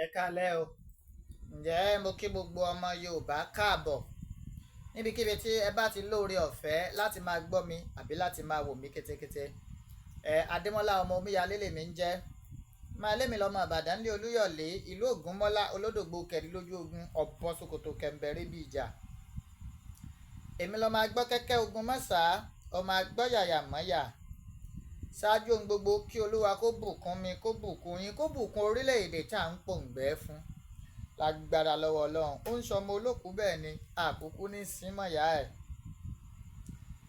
Ẹ káalẹ́ o. Ǹjẹ́ mo kí gbogbo ọmọ Yorùbá káàbọ̀ níbikíbi tí ẹ bá ti lóore ọ̀fẹ́ láti máa gbọ́ mi àbí láti máa wò mí kétékété. Adémọ́lá ọmọ omíyalé lèmi ń jẹ́. Máa lémi lọ́mọ Ìbàdàn lé Olúyọ̀lé ìlú Ògúnmọ́lá olódògbò kẹ̀rí lójú ogun ọ̀bọ ṣòkòtò kẹ̀m̀bẹ̀rẹ̀ bí ìjà. Èmi lọ́mọ agbọ́ kẹ́kẹ́ ogun mọ́sà ọmọ agbọ́ yàyà mọ́yà. Ṣáájú ohun gbogbo kí Olúwa kó bùkún mi kó bùkún yín kó bùkún orílẹ̀-èdè tí à ń pòǹgbẹ́ fún. Lágbára lọ́wọ́ Ọlọ́run ó ń sọmọ olókùú bẹ́ẹ̀ ni àkúkú ní símọ̀yá ẹ̀.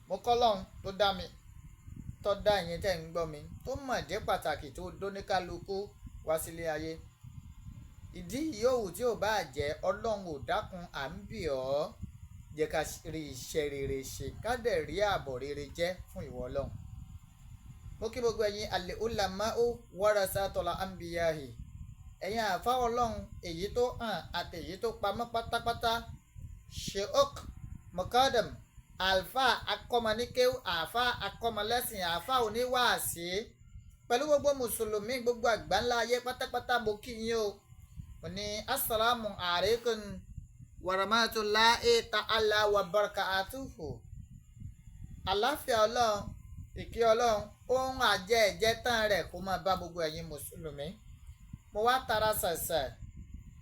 Mo kọ́ Ọlọ́run tó dá mi tó dá ìyẹn tẹ́ ń gbọ́ mi tó mọ̀ dé pàtàkì tó dóníkálukú wá sílé ayé. Ìdí yòówù tí ò bá jẹ́ Ọlọ́run ò dákun à ń bì ọ́ jẹ́ ká rí iṣẹ́ rere ṣe ká dẹ̀ rí ààbọ̀ rere jẹ́ fún ìwọ Ọlọ́run. Mo kí gbogbo ẹ̀yin al-ulama'u warasatul anbiya'i ẹ̀yin àfa Ọlọ́run èyí tó hàn àti èyí tó pamọ́ pátápátá sheikh mukadam alfa akọ́mọníkéw àfa akọ́mọlẹ́sìn àfa oníwàásí pẹ̀lú gbogbo mùsùlùmí gbogbo àgbáńlá ayé pátápátá mo kí yín o mo ní assalamu alaikum warahmatullahi ta'ala wa barakatuhu. Àláfíà Ọlọ́run ìkí Ọlọ́run ohun àjẹ ẹ̀jẹ̀ tán rẹ̀ kó máa bá gbogbo ẹ̀yin mùsùlùmí. Mo wá tara ṣẹ̀ṣẹ̀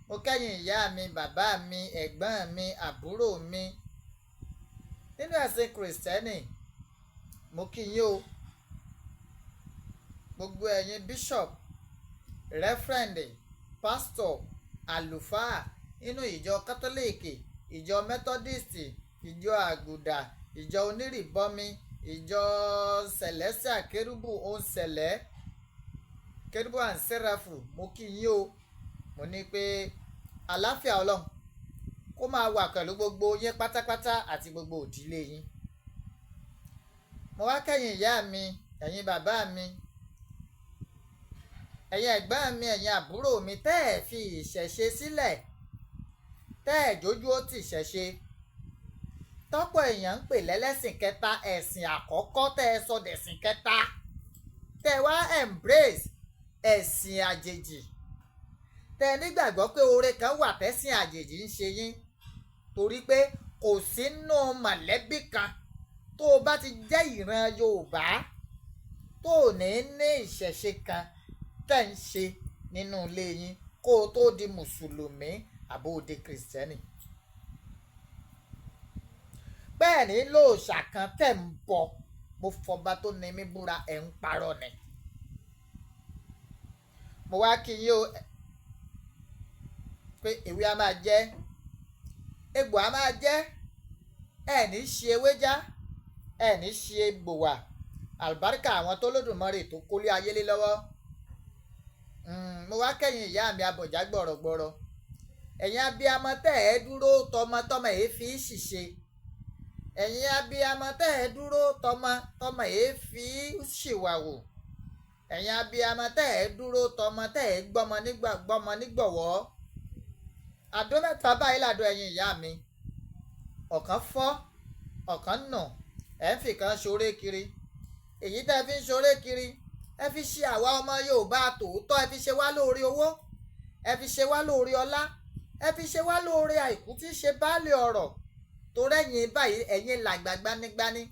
mo kẹ́yìn ìyá mi bàbá mi ẹ̀gbọ́n mi àbúrò mi nínú ẹ̀sìn kìrìsìtẹ́nì mo kí yín o gbogbo ẹ̀yin bishop reverend pastor àlùfáà nínú ìjọ kátólíìkì ìjọ methodist ìjọ àgùdà ìjọ onírìbọmi ìjọ celestial kérúbù òǹsẹ̀lẹ̀ kérúbù and sẹ́ráfù mo kí yín o mo ní pé àláfíà Ọlọ́run kó máa wà pẹ̀lú gbogbo yín pátápátá àti gbogbo òdílé yín. Mo wá kẹ́yìn ìyá mi ẹ̀yin bàbá mi ẹ̀yin ẹ̀gbọ́n mi ẹ̀yin àbúrò mi tẹ́ ẹ̀ fi ìṣẹ̀ṣe sílẹ̀ tẹ́ ẹ̀ jójú ó ti ìṣẹ̀ṣe tọ́pọ̀ èèyàn ń pè lẹ́lẹ́sìn kẹta ẹ̀sìn àkọ́kọ́ tẹ́ ẹ sọ dẹ̀sìn kẹta tẹ́ ẹ wá embrace ẹ̀sìn àjèjì tẹ́ ẹ nígbàgbọ́ pé oore kan wà tẹ́sìn àjèjì ń ṣe yín torí pé kò sínú mọ̀lẹ́bí kan tó o bá ti jẹ́ ìran Yorùbá tó o ní ìṣẹ̀ṣe kan tẹ́ ń ṣe nínú ilé yín kó o tó di mùsùlùmí àbó o di kìrìsìtẹ́nì. Bẹ́ẹ̀ ni lóòṣà kan tẹ̀ ń bọ̀ mo fọba tó ní mí búra ẹ̀ ń parọ́ ni. Mo wá kí yín o pé ewé a máa jẹ́ egbò a máa jẹ́ ẹ̀ ní ṣe ewé já ẹ̀ ní ṣe egbò wà àlùbáríkà àwọn tó lódùmarè tó kólé ayé lé lọ́wọ́. Mo wá kẹ́yìn ìyá mi abọ̀já gbọ̀rọ̀gbọ̀rọ̀ ẹ̀yin abiyamọ tẹ́ ẹ dúró tọmọtọmọ èé fi ṣìṣe ẹ̀yin abiyamọ tẹ́ ẹ dúró tọmọtọmọ èé fi ṣìwàwò ẹ̀yin abiyamọ tẹ́ ẹ dúró tọmọ tẹ́ ẹ gbọ́mọ nígbọ̀wọ́. Àdó mẹ́ta báyìí làdó ẹ̀yin ìyá mi ọ̀kan fọ́ ọ̀kan nà ẹ̀ ń fìkan ṣoré kiri èyí tẹ́ ẹ fi ń ṣoré kiri ẹ fi ṣe àwa ọmọ Yorùbá tòótọ́ ẹ fi ṣe wá lóore owó ẹ fi ṣe wá lóore ọlá ẹ fi ṣe wá lóore àìkú tí í ṣe baálé ọ̀rọ̀ torí ẹ̀yin báyìí ẹ̀yin làgbà gbanigbani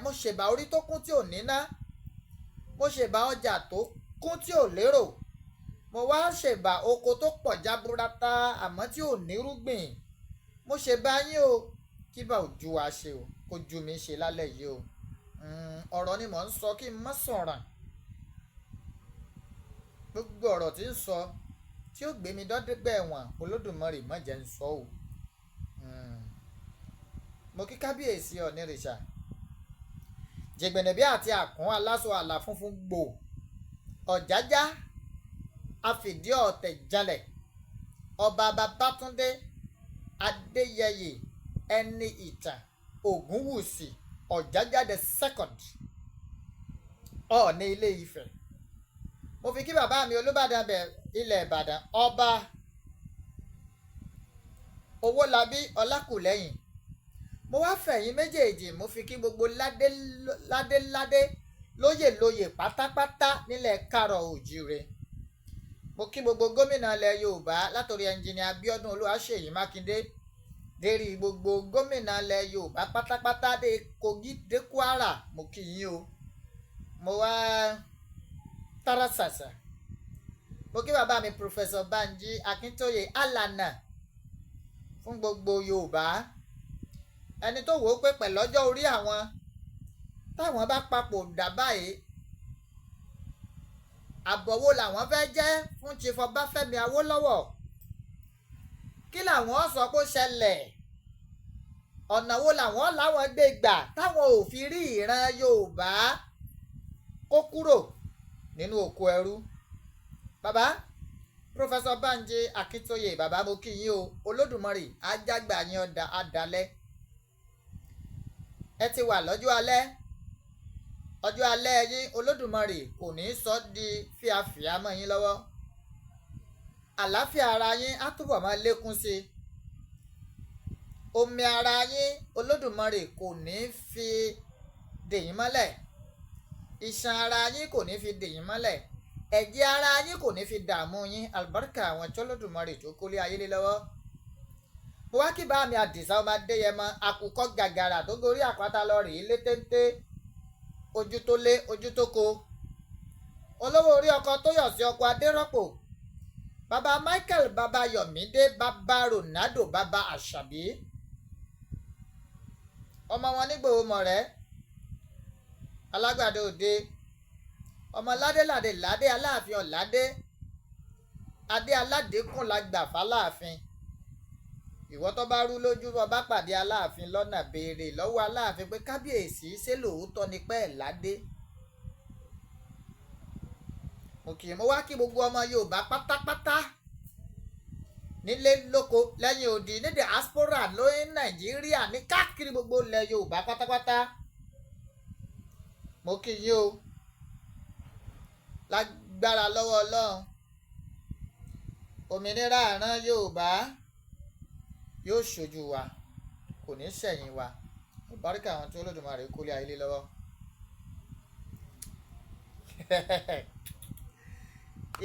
mo ṣèbà orí tó kún tí ò níná mo ṣèbà ọjà tó kún tí ò lérò mo wá ṣèbà oko tó pọ̀ jaburata àmọ́ tí ò nírúgbìn mo ṣèbà yín o kí bá ojú wa ṣe o kó ju mi ṣe lálẹ́ yìí o ọ̀rọ̀ ni mò ń sọ kí n má sọ̀ràn gbogbo ọ̀rọ̀ tí ń sọ tí ó gbé mi dọ́dẹ́gbẹ́ ẹ̀wọ̀n Olódùmarè má jẹ́ ń sọ o. Mo kí kábíyèsí ọ̀nìrìṣà jẹ̀gbẹ̀nẹ̀bí àti àkún aláṣọ àlà funfun gbò ọ̀jájá àfìdí ọ̀tẹ̀ jalẹ̀ ọba Babátúndé Adéyẹyè ẹni ìtàn Ògúnwùsì Ọ̀jájá the second Ọọ̀ni Ilé Ifẹ̀. Mo fi kí bàbá mi Olúbàdàn ilẹ̀ Ìbàdàn ọba Owólabí Ọlákùlẹ́yìn. Mo wá fẹ̀yìn méjèèjì mo fi kí gbogbo ládé lóyè pátápátá nílẹ̀ Káàárọ̀ Oòjíire. mo kí gbogbo gómìnà ilẹ̀ Yorùbá látòrí ẹnjìnìà Abíọ́dún Olúwaṣèyí Mákindé dérí gbogbo gómìnà ilẹ̀ Yorùbá pátápátá dé Kogi dé Kwara, mo kí yín o. Mo wá tara ṣàṣà mo kí bàbá mi Professor Banji Akíntóyè Alana fún gbogbo Yorùbá, ẹni tó wò ó pé pẹ̀lú ọjọ́ orí àwọn táwọn bá papòdà báyìí àbọ̀wò làwọn fẹ́ jẹ́ fún Chief Ọbáfẹ́mi Awólọ́wọ̀, kí làwọn sọ pé ó ṣẹlẹ̀, ọ̀nà wo làwọn láwọn gbé gbà táwọn ò fi rí ìran Yorùbá kó kúrò nínú oko ẹrú. Bàbá Professor Banji Akíntóyè, bàbá mo kí yín o, Olódùmarè ajágbà yín ọ̀dà adalẹ́, ẹ ti wà lọ́jọ́ alẹ́, ọjọ́ alẹ́ yín Olódùmarè kò ní sọ di fíafíà mọ́ yín lọ́wọ́, àlàáfíà ara yín á túbọ̀ máa lékún sí i, omi ara yín Olódùmarè kò ní fi dèyín mọ́lẹ̀, iṣan ara yín kò ní fi dèyín mọ́lẹ̀, ẹ̀jẹ̀ ara yín kò ní fi dààmú yín, àlùbáríkà àwọn tí Olódùmarè tó kólé ayé lé lọ́wọ́. Mo wá kí bá mi Àdìsá ọmọ Adéyẹmọ, àkùkọ gàgàrà tó gorí àpáta lọ rèé lé téńté, ojú tó lé ojú tó ko, olówó orí ọkọ tó yọ̀ sí ọkọ Adérọ́pò, bàbá Michael, bàbá Yọ̀mídé, bàbá Ronaldo, bàbá Àṣàbí, ọmọ wọn nígbòho mọ̀rẹ́, alágbàdo òde, ọmọ ládéládé ládé aláàfin ọ̀ládé, adé aládékùn la gbà fáláàfin, ìwọ tó bá rú lójú bọ́ bá pàdé aláàfin lọ́nà béèrè lọ́wọ́ aláàfin pé kábíyèsí ṣé lóòótọ́ ni pé ẹ̀ ládé. Mo wá kí gbogbo ọmọ Yorùbá pátápátá nílé lóko lẹ́yìn odi ní diaspora lóyún Nàìjíríà ní káàkiri gbogbo ilẹ̀ Yorùbá pátápátá, mo kí yín o, lágbára lọ́wọ́ Ọlọ́run òmìnira ìran Yorùbá yóò ṣojú wa, kò ní ṣẹ̀yìn wa, àlùbáríkà àwọn tí Olódùmarè kólé ayé lé lọ́wọ́.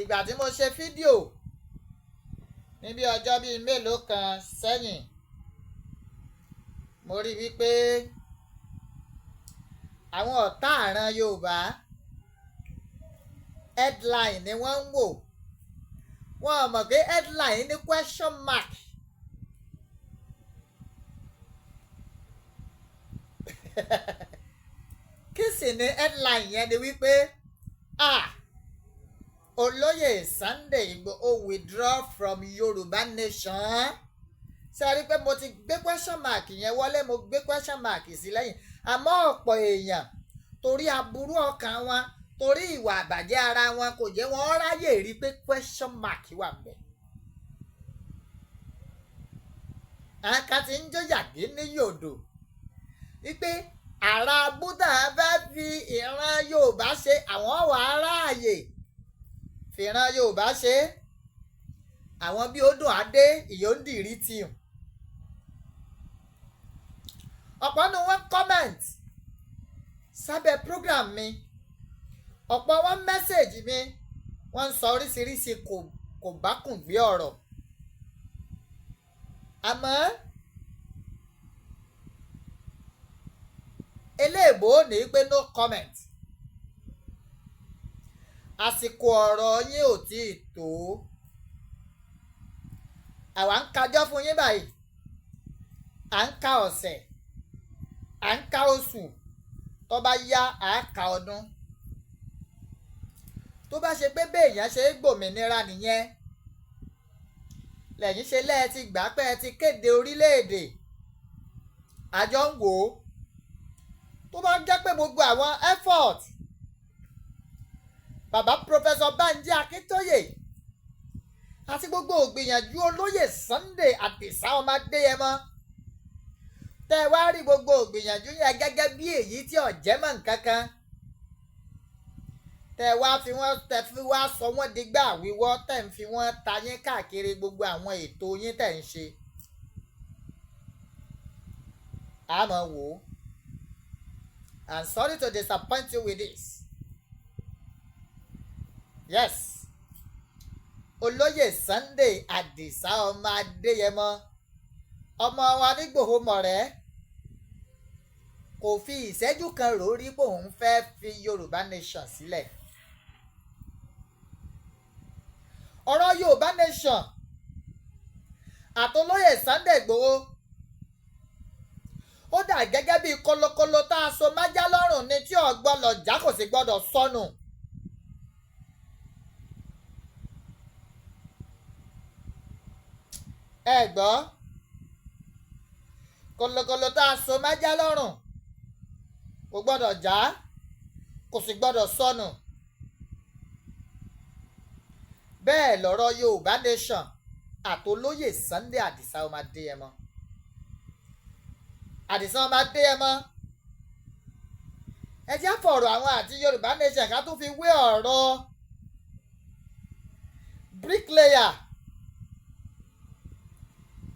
Ìgbà tí mo ṣe fídíò níbi ọjọ́ bíi mélòó kan sẹ́yìn, mo rí wípé àwọn ọ̀tá ìran Yorùbá headline ni wọ́n ń wò, wọ́n mọ̀ pé headline ní question mark. Kí sì ni headline yẹn ni wípé Olóyè Sunday Igboho withdraw from Yoruba nation. Ṣé rí pé mo ti gbé question mark yẹn wọlé, mo gbé question mark sí lẹ́yìn, àmọ́ ọ̀pọ̀ èèyàn torí aburú ọkàn wọn, torí ìwà àbàjẹ́ ara wọn kò jẹ́ wọ́n ráyè rí pé question mark wà bẹ́ẹ̀. Àká ti ń jó yàgé ní yòdò wípé àrà búdà fẹ́ fi ìran Yorùbá ṣe, àwọn wà ráàyè fìran Yorùbá ṣe, àwọn bí Odùn Adé Ìyóndìrí tìm. Ọ̀pọ̀ nu wọn comment sábẹ́ program mi, ọ̀pọ̀ wọn message mi, wọ́n ń sọ oríṣiríṣi kò bá kùn gbé ọ̀rọ̀, àmọ́ eléèbó ní pé no comment, àsìkò ọ̀rọ̀ yín ò tí ì tó, àwa ń kájọ́ fún yín báyìí, à ń ka ọ̀sẹ̀, à ń ka oṣù, tó bá yá à á ka ọdún. Tó bá ṣe pé béèyàn ṣe é gbòmìnira nìyẹn, lẹ́yìn ṣe lẹ́ẹ̀ ti gbà pé ẹ ti kéde orílẹ̀-èdè, àjọ ń wò ó. Tó bá jẹ́ pé gbogbo àwọn effort bàbá Professor Banji Akíntóyè àti gbogbo ògbìyànjú Olóyè Sunday Àdìsá ọmọ Adéyẹmọ, tẹ́ wá rí gbogbo ògbìyànjú yẹn gẹ́gẹ́ bí èyí tí ọ̀jẹ́ mọ̀ nǹkan kan, tẹ́ wá fi wá sọ wọ́n digbá wíwọ́, tẹ́ ń fi wọ́n ta yín káàkiri gbogbo àwọn ètò yín tẹ́ ń ṣe. Àmọ́ wò ó, I'm sorry to disappoint you with this. Yes, olóyè Sunday Àdìsá ọmọ Adéyẹmọ ọmọ wa ní Ìgbòho mọ̀rẹ́ kò fi ìṣẹ́jú kan rò rí pé òun fẹ́ fi Yorùbá nation sílẹ̀. ọ̀rọ̀ Yorùbá nation àtolóyè Sunday Ìgbòho ó dà gẹ́gẹ́ bíi kólókóló tá a so májá lọ́rùn ni tí ò gbọ́dọ̀ já kò sì gbọ́dọ̀ sọnù. ẹ gbọ́ kólókóló tá a so májá lọ́rùn kò gbọ́dọ̀ já kò sì gbọ́dọ̀ sọnù. bẹ́ẹ̀ lọ̀rọ̀ Yorùbá nation àtolóyè Sunday Àdìsá ọmọ Adéyẹmọ. Àdìsá ọmọ Adéyẹmọ ẹ jẹ́ fọ̀rọ̀ àwọn àti Yorùbá nation ká tún fi wé ọ̀rọ̀ bricklayer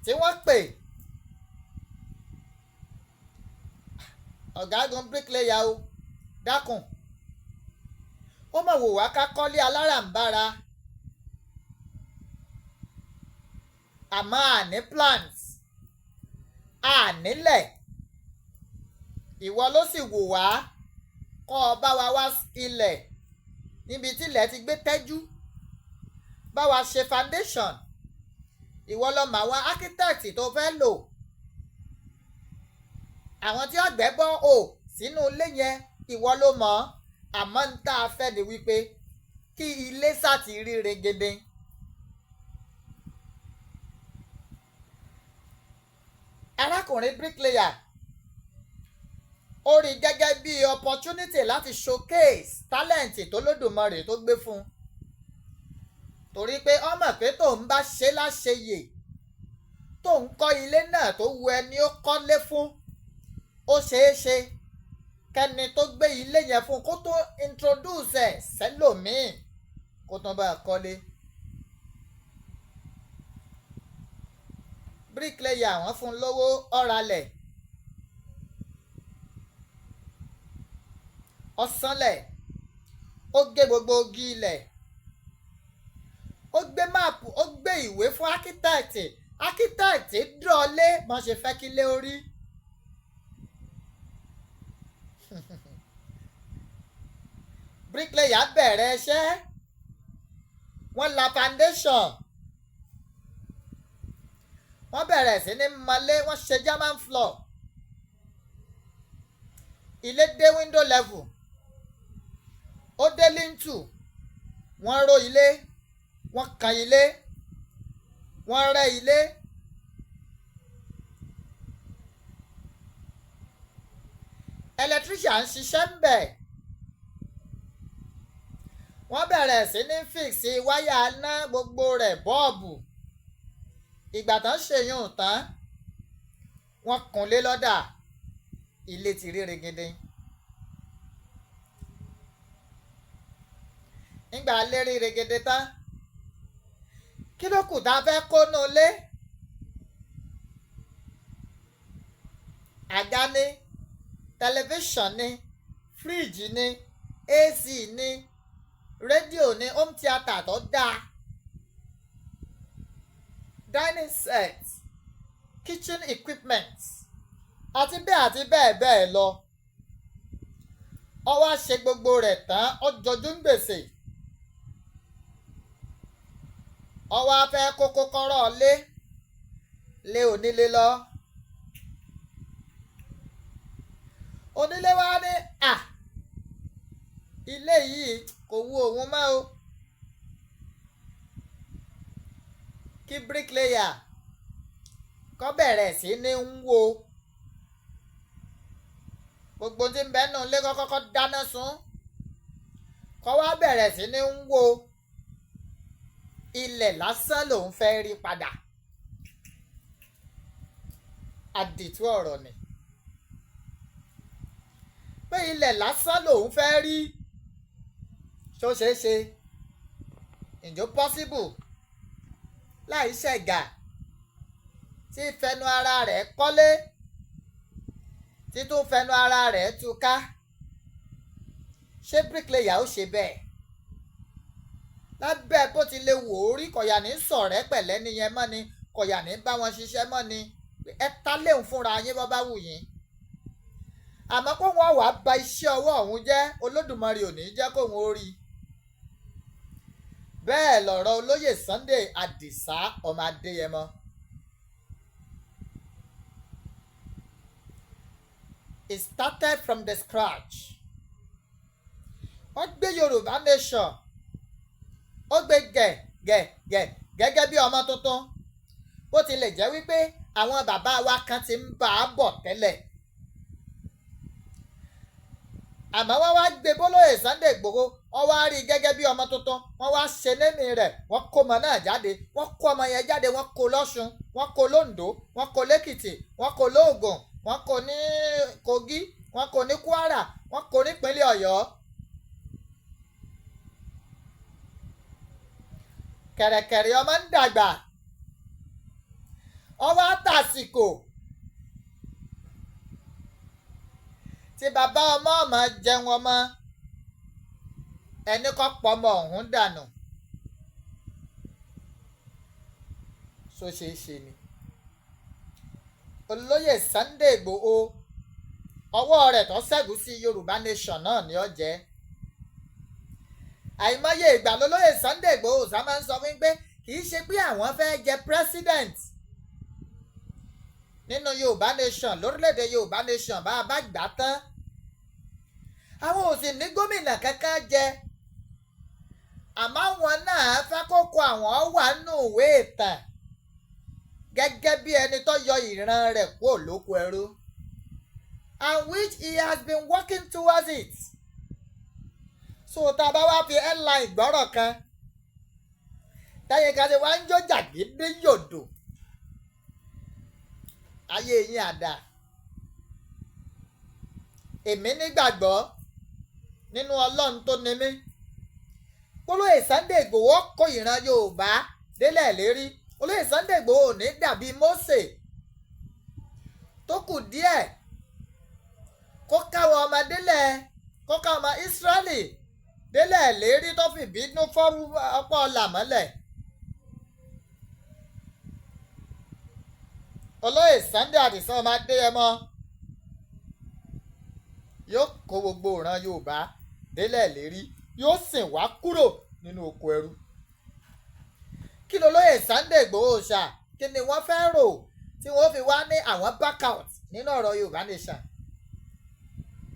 tí wọ́n pè ọ̀gágun bricklayer o dákun ó mọ̀ wò wá ká kọ́lé aláràǹbarà àmọ́ àní plans ànílẹ̀ ìwọ ló sì wò wá kọ́ ọ bá wa wá ilẹ̀ níbi tí ilẹ̀ ti gbé tẹ́jú bá wa ṣe foundation ìwọ ló mọ àwọn architect tó fẹ́ lò àwọn tí ọ̀gbẹ́ bọ́ ò sínú ilé yẹn ìwọ ló mọ̀ àmọ́ ń tá a fẹ́ ni wípé kí ilé sàti rí regede. arákùnrin bricklayer ó rí gẹ́gẹ́ bí opportunity láti showcase talent tó lódùmarè tó gbé fún un torí pé ó mọ̀ pé tóun bá ṣe láṣeyè tóun kọ́ ilé náà tó wu ẹni ó kọ́lé fún ó ṣeé ṣe kẹ́ni tó gbé ilé yẹn fún kó tó introduce ẹ̀ sẹ́lòmíì kó tó bá kọ́lé. bricklayer wọ́n fún lówó ọ̀ralẹ̀ ọ̀sánlẹ̀ ó gé gbogbo ogi ilẹ̀ ó gbé máàpù ó gbé ìwé fún architect dúrọ́lé bọ́n ṣe fẹ́ kílé orí. bricklayer bẹ̀rẹ̀ iṣẹ́ wọ́n la foundation wọ́n bẹ̀rẹ̀ sí ní mọ́lé wọ́n ṣe German floor ilé dé window level ó dé lintel wọ́n ró ilé wọ́n kan ilé wọ́n rẹ́ ilé electrician ń ṣiṣẹ́ ń bẹ̀ wọ́n bẹ̀rẹ̀ sí ní fíìsì wáyà iná gbogbo rẹ̀ bọ́ọ̀bù ìgbà tán ṣèyún tán wọ́n kùnlé lọ́dà ilé ti rí regede. nígbà lérí regede tán kí ló kù tá a fẹ́ kónú lé àga ní tẹlifíṣàn ní fíríjì ní AC ní rédíò ní home theatre tó dáa dining set kitchen equipment àti bẹ́ẹ̀ bẹ́ẹ̀ lọ ó wá ṣe gbogbo rẹ̀ tán ó jọjú ń gbèsè ó wá fẹ́ kó kọ́kọ́rọ́ lé onílé lọ onílé wá ní ilé yìí kò wù òun mọ́ o kí bricklayer kó bẹ̀rẹ̀ sí ní ń wo gbogbo tí ń bẹ́ẹ̀ nù lé kọ́kọ́ dáná sun kó wá bẹ̀rẹ̀ sí ní ń wo ilẹ̀ lásán lòun fẹ́ rí padà àdìtú ọ̀rọ̀ ni pé ilẹ̀ lásán lòun fẹ́ rí ṣó ṣeé ṣe ǹjọ́ possible láì ṣẹ̀gà tí fẹnu ara rẹ̀ kọ́lé títún fẹnu ara rẹ̀ túká ṣé bricklayer ó ṣe bẹ́ẹ̀ lábẹ́ bó ti lè wò ó rí kọ̀yà ní sọ̀rẹ́ pẹ̀lẹ́ nìyẹn mọ́ ni kọ̀yà ní bá wọn ṣiṣẹ́ mọ́ ni ẹ ta léun fúnra yín bọ́ bá wù yín àmọ́ kó wọn wàá ba iṣẹ́ ọwọ́ ọ̀hún jẹ́ Olódùmarè ò ní jẹ́ kóun ó rí bẹ́ẹ̀ lọ̀rọ̀ olóyè Sunday Àdìsá ọmọ Adéyẹmọ. It started from the scratch. Wọ́n gbé Yorùbá nation ó gbé gẹ́gẹ́ bí ọmọ tuntun bó tilẹ̀ jẹ́ wípé àwọn bàbá wa kan ti ń bá a bọ̀ tẹ́lẹ̀ àmọ́ wọ́n wá gbé bólóyè Sunday Igboho wọ́n wá rí gẹ́gẹ́ bí ọmọ tuntun wọ́n wá ṣe némi rẹ̀ wọ́n kó ọmọ náà jáde wọ́n kó ọmọ yẹn jáde wọ́n kó lọ́ṣun wọ́n kó lóǹdó wọ́n kó lẹ́kìtì wọ́n kó lóògùn wọ́n kó ní Kogi wọ́n kó ní Kwara wọ́n kó nípínlẹ̀ Ọ̀yọ́. kẹ̀rẹ̀kẹ̀rẹ̀ ọmọ ń dàgbà ọwọ́ àtàsìkò tí bàbá ọmọ ọmọ jẹun ọmọ ẹni kọ́ pọ́mọ ọ̀hún dànù so ṣeé ṣe ni olóyè Sunday Igboho ọwọ́ rẹ̀ tó ṣẹ́gun sí Yorùbá nation náà ni ó jẹ́ àìmọye ìgbà lólóyè Sunday Igboho sá máa ń sọ wípé kì í ṣe pé àwọn fẹ́ jẹ president nínú Yorùbá nation lórílẹ̀‐èdè Yorùbá nation bá a bá gbà tán àwọn ò sì ní gómìnà kankan jẹ àmọ́ àwọn náà fẹ́ kókó àwọn wà nù ìwé ìtàn gẹ́gẹ́ bí ẹni tó yọ ìran rẹ̀ kúrò lóko ẹrú and which he has been working towards it. So tá a bá wá fi headline gbọ́rọ̀ kan táyé kan ṣe wá ń jó jàgídí yòdò ayé yín àdá èmi nígbàgbọ́ nínú Ọlọ́run tó ní mí olóyè Sunday Igboho kó ìran Yorùbá délẹ̀ lérí olóyè Sunday Igboho ò ní dàbí Mósè tó kù díẹ̀ kó káwọn ọmọ délẹ̀ kó káwọn ọmọ Ísírẹ́lì délẹ̀ lérí tó fi bínú fọ́ ọ̀pọ̀ ọ̀là mọ́lẹ̀ olóyè Sunday Àdìsá ọmọ Adéyẹmọ yóò kó gbogbo ìran Yorùbá délẹ̀ lérí yóò sìn wá kúrò nínú oko ẹrú kí lolóyè Sunday Igboho ṣá kí ni wọ́n fẹ́ rò tí wọ́n fi wá ní àwọn back out nínú ọ̀rọ̀ Yorùbá nation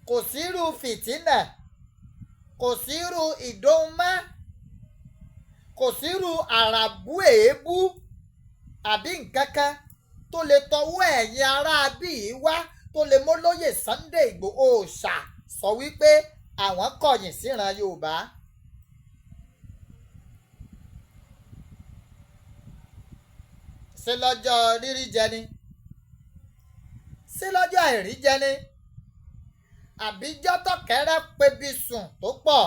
kò sírú fìtínà kò sírú ìdóhùnmá kò sírú àràbù èébú àbí nǹkan kan tó lè tọwọ́ ẹ̀yin ará bíi wá tó lè mólóyè Sunday Igboho ṣá sọ wípé àwọn kọ̀yìn síran Yorùbá. ṣé lọ́jọ́ rírí jẹni ṣé lọ́jọ́ àìrí jẹni àbíjọ́ tọ̀kẹ́rẹ́ pebi sùn tó pọ̀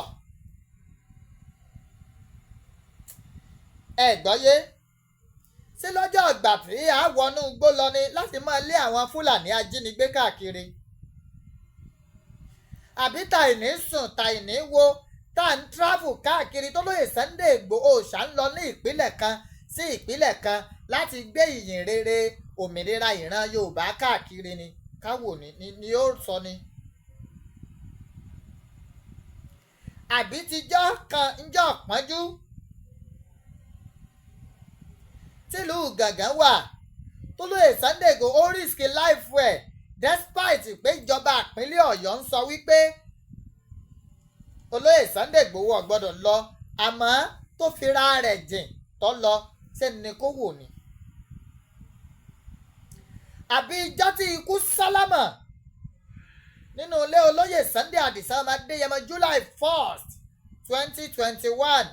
ẹ gbọ́yé ṣé lọ́jọ́ ìgbà tí a wọnú igbó lọ ni láti máa lé àwọn Fúlàní ajínigbé káàkiri àbí tàìní sùn tàìní wo tá à ń travel káàkiri tó lóye Sunday Igboho ṣá ń lọ ní ìpínlẹ̀ kan sí ìpínlẹ̀ kan láti gbé ìyìn rere òmìnira ìran Yorùbá káàkiri ni káwò ni ó sọ ni. àbí tíjọ́ kan ńjọ́ pọ́njú tìlú Gàngán wà tó lóye Sunday Igboho ó risk life ẹ̀ despite pé ìjọba ìpínlẹ̀ Ọ̀yọ́ ń sọ wípé olóyè Sunday Igboho ò gbọ́dọ̀ lọ àmọ́ tó fira rẹ̀ jìn tó lọ sẹ́ni ni kó wò ni. àbí ìjọ́ tí ikú sálámà nínú ilé olóyè Sunday Àdìsá ọmọ Adéyẹmọ July 1st 2021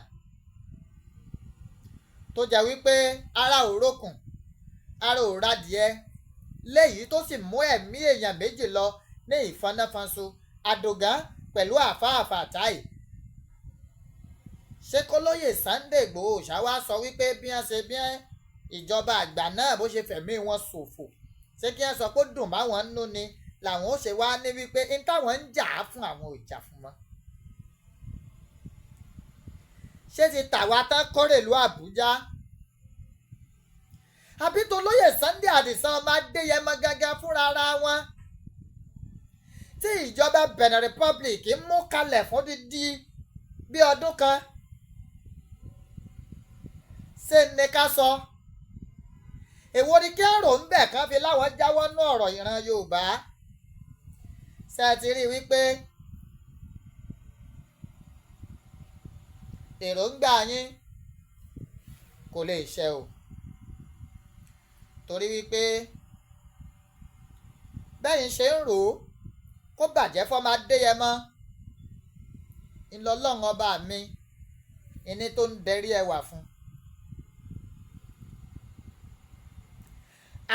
tó jẹ́ wípé ara ò rókùn ara ò radìẹ léyìí tó sì mú ẹ̀mí èèyàn méjì lọ ní ìfọnáfọnso Àdògán pẹ̀lú àfáàfà táì. ṣé kólóyè Sunday Igboho ṣáwá sọ wípé bí wọ́n ṣe bí ìjọba àgbà náà bó ṣe fẹ̀mí wọn ṣòfò ṣé kí wọ́n sọ pé dùn máwọn nú ni làwọn ó ṣe wá ní wípé n táwọn ń jà á fún àwọn ò jà fún wọn. ṣé ti tàwa tán kórè ìlú Àbújá àbí tolóyè Sunday Adisa ọmọ Adéyẹmọ gángan fúnra ara wọn tí ìjọba Benin Republic mú kalẹ̀ fún dídí bí ọdún kan ṣe ní ká sọ èwo ni kí èrò ń bẹ̀ kán fi láwọn jáwọ́ nú ọ̀rọ̀ ìran Yorùbá ṣe ti rí wípé èròǹgbà yín kò lè ṣẹ o torí wípé bẹ́yìn ṣe ń rò ó kó bàjẹ́ fọ́mọ Adéyẹmọ ńlọlọ́run ọba mi ìní tó ń dẹrí ẹwà fún.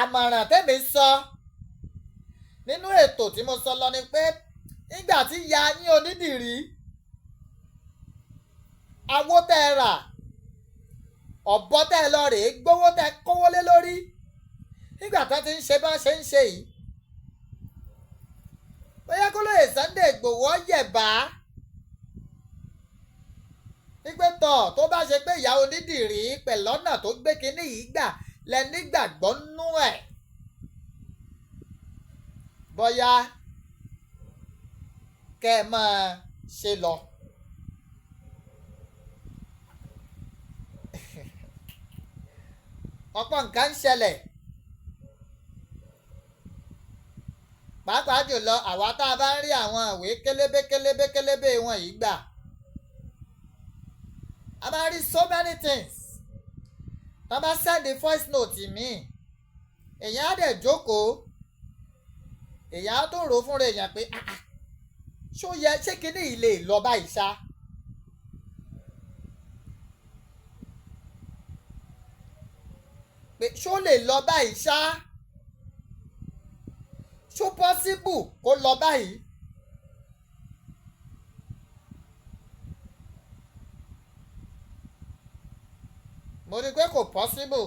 àmọ̀ràn tẹ́mi sọ nínú ètò tí mo sọ lọ ni pé nígbà tí ìyá yín onídìrí awó tẹ́ ẹ rà ọ̀bọ tẹ́ ẹ lọ rèé gbówó tẹ́ ẹ kówó lé lórí nígbà tó ti ń ṣe bá ṣe ń ṣe yìí bóyá kó lóye Sunday Igboho yẹ̀bá wípé tọ̀ tó bá ṣe pé ìyá onídìrí pẹ̀lú ọ̀nà tó gbé kinní yìí gbà lẹ́ni gbàgbọ́ nú ẹ̀ bóyá kẹ́ ẹ máa ṣe lọ. ọ̀pọ̀ nǹkan ń ṣẹlẹ̀ pàápàá jùlọ àwa tá a bá ń rí àwọn ìwé kélébé wọn yìí gbà a máa rí so many things tá a bá send voice note mi èèyàn á dẹ̀ jókòó èèyàn á tó rò fúnra èèyàn pé ṣó yẹ ṣé kíní yìí lè lọ báyìí ṣá. pé ṣó lè lọ báyìí ṣá ṣó pọ́síbù kó lọ báyìí. mo rí i pé kò pọ́síbù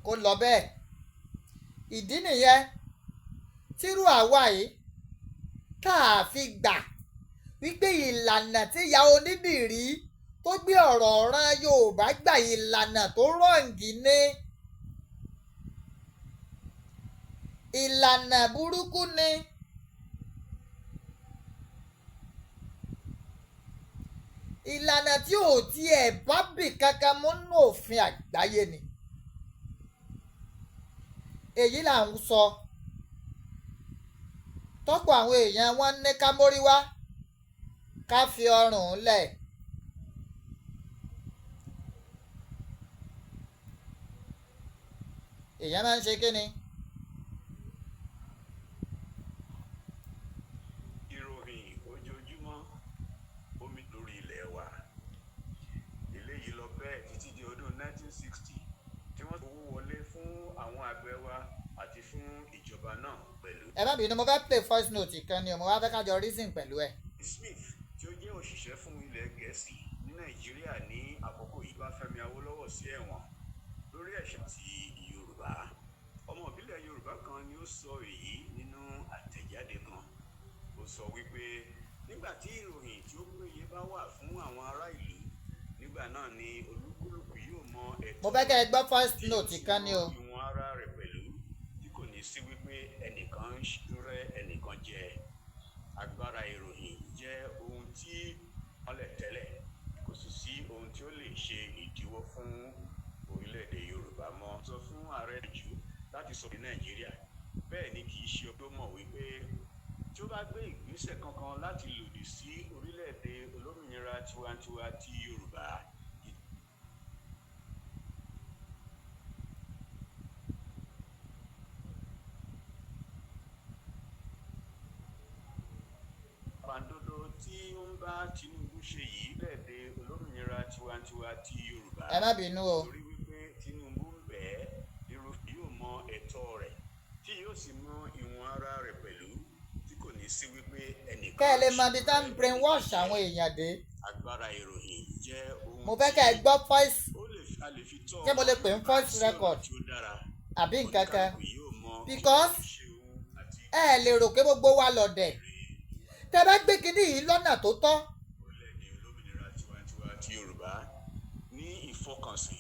kó lọ bẹ́ẹ̀ ìdí nìyẹn tírú àwa yìí tá a fi gbà wípé ìlànà tí ìyá onídìrí tó gbé ọ̀rọ̀ ọ̀ràn Yorùbá gbà ìlànà tó rọ̀ǹgì ní ìlànà burúkú ni ìlànà tí ò tiẹ̀ bá bì kankan mú nínú òfin àgbáyé ni èyí là ń sọ tọ́pọ̀ àwọn èèyàn wọn ní ká mórí wá ká fi ọrùn lẹ̀. èèyàn máa ń ṣe kí ni. ìròyìn ojoojúmọ́ omi lórí ilẹ̀ wa eléyìí lọ bẹ́ẹ̀ títí di ọdún 1960 tí wọ́n fowó wọlé fún àwọn àgbẹ̀ wa àti fún ìjọba náà pẹ̀lú. ẹ má bínú mo fẹ́ play voice note kan ni mo wá fẹ́ kájọ reason pẹ̀lú ẹ̀. Smith tí ó jẹ́ òṣìṣẹ́ fún ilẹ̀ Gẹ̀ẹ́sì ní Nàìjíríà ní àkókò yìí bá Fẹ́mi Awólọ́wọ̀ sí ẹ̀wọ̀n lórí ẹ̀sùn ti Yorùbá. ọmọ ìbílẹ̀ Yorùbá kan ni ó sọ èyí nínú àtẹ̀jáde kan. ó sọ wípé nígbà tí ìròyìn tí ó péye bá wà fún àwọn ará ìlú nígbà náà ni olúkúlùkù yóò mọ ẹ̀tọ́. mo fẹ́ kẹ́ ẹ gbọ́ voice note kan ni o. ìwọ̀n ara rẹ̀ pẹ̀lú tí kò ní sí wípé ẹnìkan ń rẹ́ ẹnìkan jẹ. agbára ìròyìn jẹ́ ohun tí wọ́n lẹ̀ tẹ́lẹ̀ kò sì sí ohun tí ó lè ṣe ìdíwọ́ fún orílẹ̀-èdè Yorùbá mọ́. sọ fún ààrẹ jù láti sọ ní Nàìjíríà bẹ́ẹ̀ ni kì í ṣe ọdún mọ̀ wípé tí ó bá gbé ìgbésẹ̀ kankan láti lòdì sí orílẹ̀-èdè olómìnira tiwantiwa ti Yorùbá. pàǹdodo tí ó ń bá Tinubu ṣe yìí lẹ́ẹ̀dẹ̀ olómìnira tiwantiwa ti Yorùbá. ẹ má bínú o. torí wípé Tinubu ń bẹ́ẹ̀ irú yóò mọ ẹ̀tọ́ rẹ̀ tí yóò sì mọ ìwọ̀n ara rẹ̀ pẹ̀lú tí kò ní sí wípé ẹnìkan. kẹ́ ẹ lè mọ ibi tá ń brainwash àwọn èèyàn dé. agbára ìròyìn jẹ́ ohun mo fẹ́ kẹ́ ẹ gbọ́ voice a lè fi tọ́ ṣé mo lè pè ń voice record àbí nǹkan kan because ẹ lè rò pé gbogbo wa lọ̀dẹ̀ tẹ́ bá gbé kinní yìí lọ́nà tó tọ́ fọkàn sí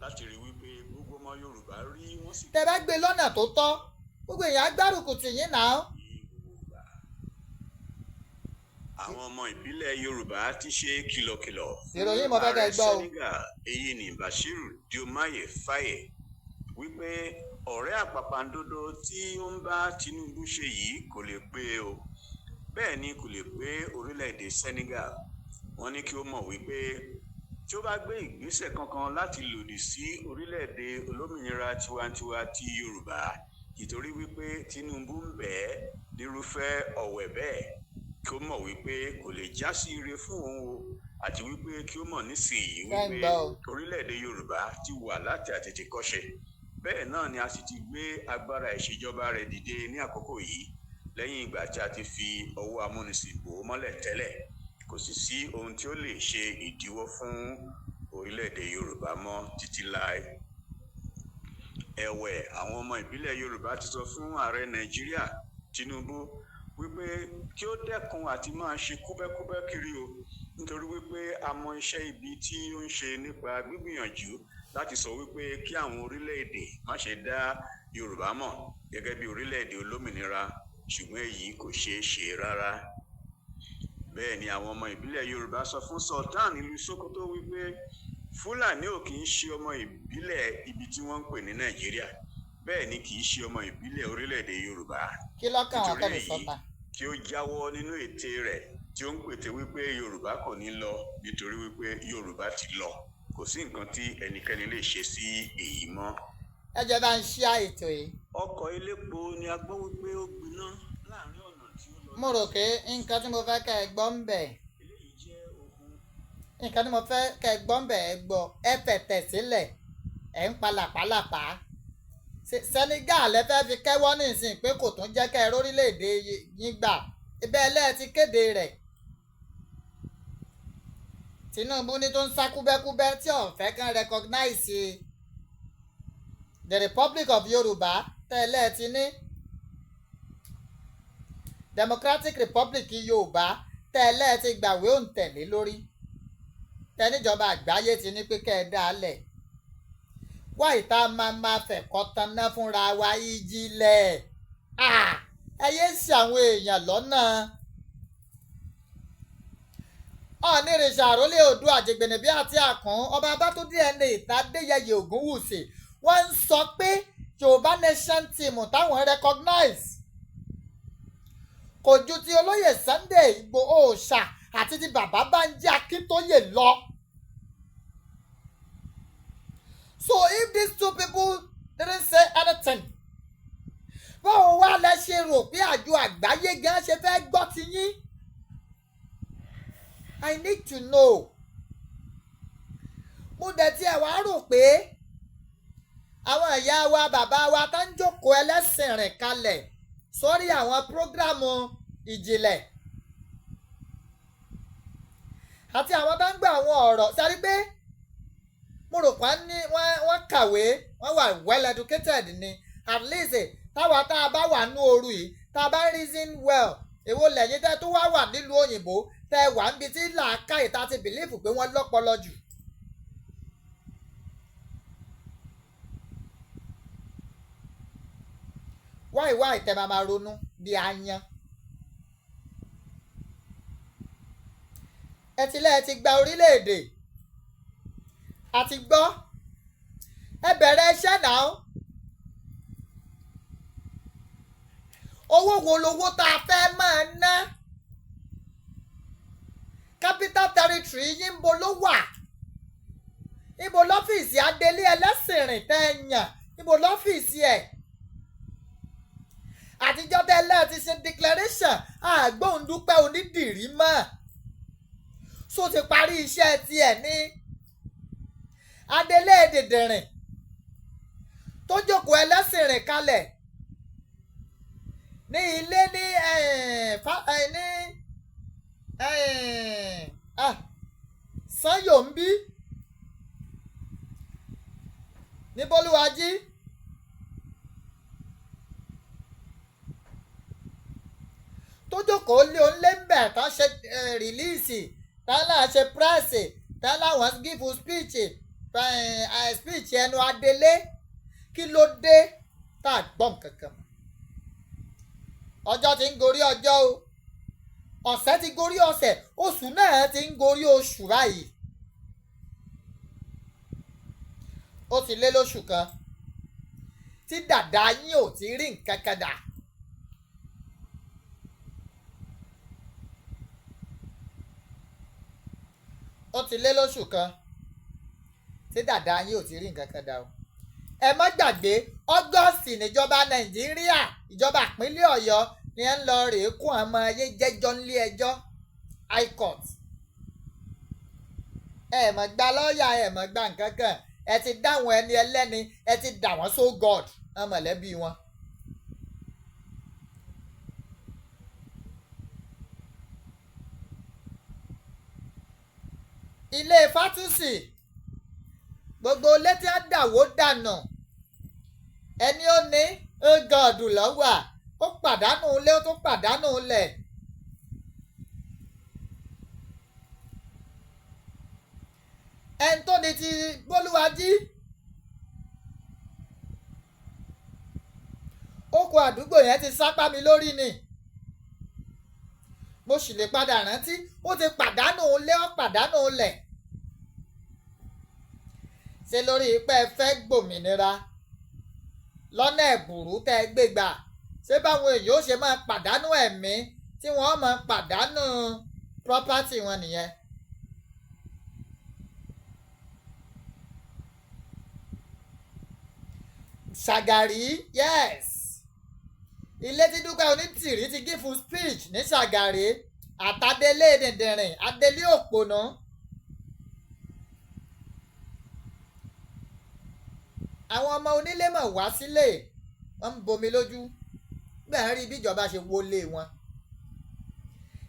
láti rí wípé gbogbo ọmọ Yorùbá rí wọ́n sì. tẹ́ bá gbé lọ́nà tó tọ́ gbogbo èèyàn á gbárùkù tì yín náà. àwọn ọmọ ìbílẹ̀ Yorùbá ti ṣe kìlọ̀kìlọ̀ ìròyìn mo fẹ́ kẹ́ gbọ́ o. Senegal èyí ni Bashiru Diomaye Faye wípé ọ̀rẹ́ àpàpàǹdodo tí ó ń bá Tinubu ṣe yìí kò lè pé o bẹ́ẹ̀ ni kò lè pé orílẹ̀-èdè Senegal. Wọ́n ní kí ó mọ̀ wípé tí ó bá gbé ìgbésẹ̀ kankan láti lòdì sí orílẹ̀-èdè olómìnira tiwantiwa ti Yorùbá ìtorí wípé Tinubu ń bẹ̀ẹ́ nírúfẹ́ ọ̀wẹ̀ bẹ́ẹ̀ kí ó mọ̀ wípé kò lè já sí ire fún òun o àti wípé kí ó mọ̀ nísìnyí wípé orílẹ̀-èdè Yorùbá ti wà láti àtètèkọ́ṣe bẹ́ẹ̀ náà ni a sì ti gbé agbára ìṣèjọba rẹ̀ dìde ní àkókò yìí lẹ́yìn ìgbà tí a ti fi ọwọ́ amúnisìn bò ó mọ́lẹ̀ tẹ́lẹ̀ kò sì sí ohun tí ó lè ṣe ìdíwọ́ fún orílẹ̀-èdè Yorùbá mọ́ títí láé. Ẹ̀wẹ̀ àwọn ọmọ ìbílẹ̀ Yorùbá ti sọ fún ààrẹ Nàìjíríà Tinubu wípé kí ó dẹ́kun àti máa ṣe kúbẹ́kúbẹ́ kiri o nítorí wípé a mọ iṣẹ́ ibi tí ó ń ṣe nípa gbígbìyànjú láti sọ wípé kí àwọn orílẹ̀-èdè má ṣe dá Yorùbá mọ̀ gẹ́gẹ́ bí orílẹ̀-èdè olómìnira ṣùgbọ́n èyí kò ṣeé ṣe rárá. Bẹ́ẹ̀ ni àwọn ọmọ ìbílẹ̀ Yorùbá sọ fún Sultan ìlú Sokoto wípé Fúlàní ò kì í ṣe ọmọ ìbílẹ̀ ibi tí wọ́n ń pè ní Nàìjíríà bẹ́ẹ̀ ni kì í ṣe ọmọ ìbílẹ̀ orílẹ̀-èdè Yorùbá. kí lọ́kàn wọn tẹ̀lé sọ́ta. kí ó jáwọ́ nínú ète rẹ̀ tí ó ń pète wípé Yorùbá kò ní lọ nítorí wípé Yorùbá ti lọ kò sí nǹkan tí ẹnikẹ́ni lè ṣe sí èyí mọ́. ẹ jẹ́ bá ń ṣí ètò yìí. ọkọ̀ elépo ni a gbọ́ wípé ó gbiná láàrin ọ̀nà tí ó lọ. mo rò pé nǹkan tí mo fẹ́ kẹ́ ẹ gbọ́ ń bẹ̀. eléyìí jẹ́ ogun. nǹkan tí mo fẹ́ kẹ́ ẹ gbọ́ ń bẹ̀ ẹ gbọ́ ẹ tẹ̀tẹ̀ sílẹ̀ ẹ ń palàpálàpá. Senegal ẹ fẹ́ fi kẹ́wọ́ nísìnyí pé kò tún jẹ́ kẹ́ ẹ rórílẹ̀-èdè yín gbà ibẹ̀ ẹlẹ́ẹ̀ ti kéde rẹ̀. Tinubu ní tó ń sá kúbẹ́kúbẹ́ tí ó fẹ́ kàn recognize the Republic of Yorùbá tẹ́lẹ̀ ti ní Democratic Republic Yorùbá tẹ́lẹ̀ ti gbàwé òǹtẹ̀lé lórí tẹ́níjọba àgbáyé ti ní pé kẹ́ ẹ dá a lẹ̀ wá ìta máa fẹ̀kọ́ tanná fúnra wa ìjìnlẹ̀ ẹ yé sí àwọn èèyàn lọ́nà. Ọ̀nìrìṣà àrólé Oòduà Àjẹgbẹ̀nẹ̀bí àti Àkàn ọba Babátúndé ẹni ìta Adéyẹyè Ògúnwùsì wọ́n ń sọ pé Yorùbá nation team táwọn recognize kò ju ti olóyè Sunday Igboho OOSHA àti ti bàbá Bánjí Akíntóyè lọ. So if these two people didn't say anything báwo wá lẹ ṣe rò pé àjọ àgbáyé gan ṣe fẹ́ gbọ́ ti yín? I need to know. Mo dẹ̀ tí ẹ̀ wá rò pé àwọn ìyá wa bàbá wa tó ń jókòó ẹlẹ́sìn rìn kalẹ̀ sórí àwọn prógrámù ìjìnlẹ̀ àti àwọn tó ń gbọ́ àwọn ọ̀rọ̀ sáré pé mo rò pé wọ́n kàwé wọ́n wà well educated ni at least táwa tá a bá wà nú ooru yìí tá a bá reason well èwo lẹ́yìn tẹ́ tó wà nílùú òyìnbó tẹ́ wà níbi tí làákàyè tá ti bìlífù pé wọ́n lọ́pọlọ jù. wáì tẹ́ máa ronú bí ayan. ẹ ti gba orílẹ̀-èdè àti gbọ́ ẹ bẹ̀rẹ̀ iṣẹ́ náà. owó wo lowó tá a fẹ́ máa ná? capital territory yín bo ló wà? ibo lọ́fíìsì adelé ẹlẹ́sìn rìn tẹ́ ẹ yàn ibo lọ́fíìsì ẹ̀? àtijọ́ tẹ́lẹ̀ ti ṣe declaration àgbóhùndúpẹ́ onídìrí mọ́ so ti parí iṣẹ́ tiẹ̀ ní adelé dèdèrìn tó jókòó ẹlẹ́sìn rìn kalẹ̀ ní ilé ní Sanyombi ní Bólúwájí tó jókòó lé onílé ń bẹ̀ tán ṣe rìlíìsì tán náà ṣe pírẹ́sì tán láwọn gífù spíìchì speech ẹnu Adelé kí ló dé tá a gbọ́ nǹkan kan ọjọ́ ti ń gorí ọjọ́ o ọ̀sẹ̀ ti gorí ọ̀sẹ̀ oṣù náà ti ń gorí oṣù báyìí ó ti lé lóṣù kan tí dàda yín ò ti rí nǹkan kan dà ó ti lé lóṣù kan tí dàda yín ò ti rí nǹkan kan dà o ẹ má gbàgbé August níjọba Nàìjíríà ìjọba ìpínlẹ̀ Ọ̀yọ́ ni ẹ ń lọ rèé kún ọmọ ayé jẹ́jọ́ nílé ẹjọ́ high court ẹ mọ̀ gba lọ́ọ̀yà ẹ mọ̀ gba nǹkan kan ẹ ti dáwọn ẹni ẹlẹ́ni ẹ ti dà wọ́n so god ẹ mọ̀lẹ́bí wọn. ilé Fátúnṣì gbogbo létí àdàwó dànù ẹni ó ní gọ́ọ̀dù lọ́wọ́ ó pàdánù ilé ó tún pàdánù ilẹ̀. ẹni tó ní ti Bólúwájí oko àdúgbò yẹn ti sápá mi lórí ni mo sì lè padà rántí ó ti pàdánù ilé ó pàdánù ilẹ̀ ṣe lórí pé fẹ́ gbòmìnira lọ́nà ẹ̀bùrú tẹ́ ẹ gbé gbà ṣé báwọn èèyàn ó ṣe máa pàdánù ẹ̀mí tí wọ́n máa pàdánù property wọn nìyẹn. Ṣàgàrí yes ilé tí Dúpẹ́ Onítìrí ti gífù speech ní Ṣàgàrí àtàdélé dìndìnrìn adélé òpònà. àwọn ọmọ onílé mọ̀ wá sílé wọ́n ń bomi lójú gbẹ̀rún rí bí ìjọba ṣe wọlé wọn.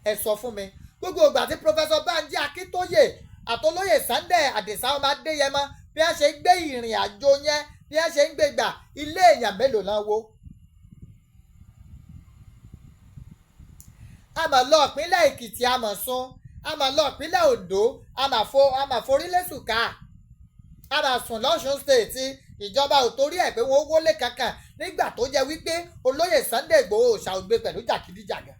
ẹ sọ fún mi gbogbo ìgbà tí Professor Banji Akíntóyè àtolóyè Sunday Adisa ọmọ Adéyẹmọ bí wọ́n ṣe gbé ìrìn àjò yẹn bí wọ́n ṣe ń gbé gbà ilé èèyàn mélòó náà wó. a mọ̀ lọ ìpínlẹ̀ Èkìtì a mọ̀ Ṣun a mọ̀ lọ ìpínlẹ̀ Oǹdó a mọ̀ forílẹ̀sùká a mọ̀ sùn lọ́ṣun state ìjọba ò torí ẹ̀ pé wọ́n wọlé kankan nígbà tó jẹ́ wípé olóyè Sunday Igboho OOSHA ò gbé pẹ̀lú jàgídíjàgan.